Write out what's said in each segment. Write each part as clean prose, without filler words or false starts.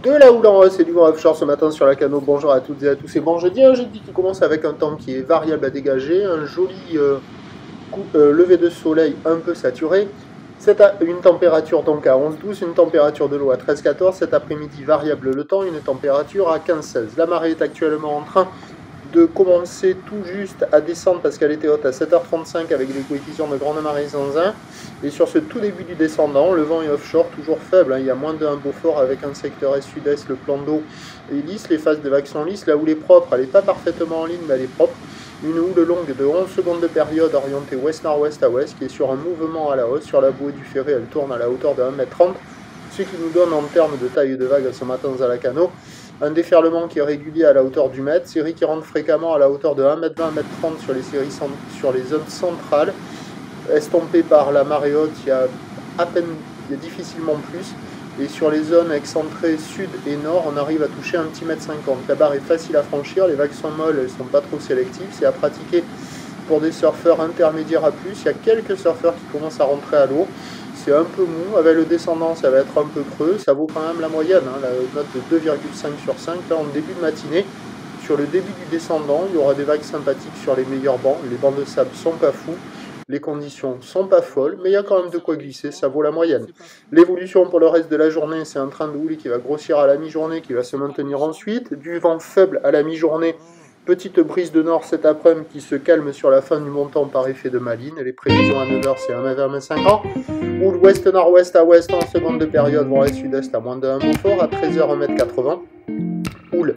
De la houle en hausse et du vent offshore ce matin sur la Cano. Bonjour à toutes et à tous. Et bon jeudi, un jeudi qui commence avec un temps qui est variable à dégager, un joli lever de soleil un peu saturé. Une température donc à 11-12, une température de l'eau à 13-14. Cet après-midi variable le temps, une température à 15-16. La marée est actuellement en train de commencer tout juste à descendre parce qu'elle était haute à 7h35 avec des coefficients de grande marée sans 1. Et sur ce tout début du descendant, le vent est offshore, toujours faible, hein. Il y a moins d'un Beaufort avec un secteur est-sud-est, le plan d'eau est lisse, les phases de vagues sont lisses, la houle est propre, elle n'est pas parfaitement en ligne mais elle est propre. Une houle longue de 11 secondes de période orientée ouest-nord-ouest à ouest qui est sur un mouvement à la hausse. Sur la bouée du ferré, elle tourne à la hauteur de 1m30, ce qui nous donne en termes de taille de vague ce matin à la Cano un déferlement qui est régulier à la hauteur du mètre, série qui rentre fréquemment à la hauteur de 1m20, 1m30 sur les zones centrales, estompée par la marée haute, il y a difficilement plus, et sur les zones excentrées sud et nord, on arrive à toucher un petit mètre 50. La barre est facile à franchir, les vagues sont molles, elles ne sont pas trop sélectives, c'est à pratiquer pour des surfeurs intermédiaires à plus. Il y a quelques surfeurs qui commencent à rentrer à l'eau. C'est un peu mou, avec le descendant ça va être un peu creux, ça vaut quand même la moyenne, hein, la note de 2,5 sur 5, là en début de matinée. Sur le début du descendant, il y aura des vagues sympathiques sur les meilleurs bancs, les bancs de sable sont pas fous, les conditions sont pas folles, mais il y a quand même de quoi glisser, ça vaut la moyenne. L'évolution pour le reste de la journée, c'est un train de houle qui va grossir à la mi-journée, qui va se maintenir ensuite, du vent faible à la mi-journée. Petite brise de nord cet après-midi qui se calme sur la fin du montant par effet de Malines. Les prévisions à 9h, c'est 1m20-1m50. Houle ouest-nord-ouest à ouest en seconde de période, vent est-sud-est à moins de 1 Beaufort. À 13h, 1m80. Houle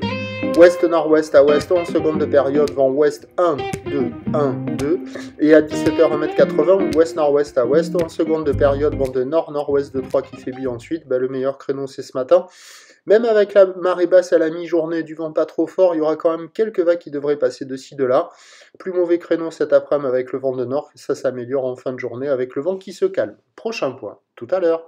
ouest-nord-ouest à ouest en seconde de période, vent ouest 1, 2, 1, 2. Et à 17h, 1m80, ouest-nord-ouest à ouest en seconde de période, vent de nord-nord-ouest de 3 qui faiblit ensuite. Le meilleur créneau, c'est ce matin. Même avec la marée basse à la mi-journée, du vent pas trop fort, il y aura quand même quelques vagues qui devraient passer de ci, de là. Plus mauvais créneau cet après-midi avec le vent de nord, ça s'améliore en fin de journée avec le vent qui se calme. Prochain point, tout à l'heure.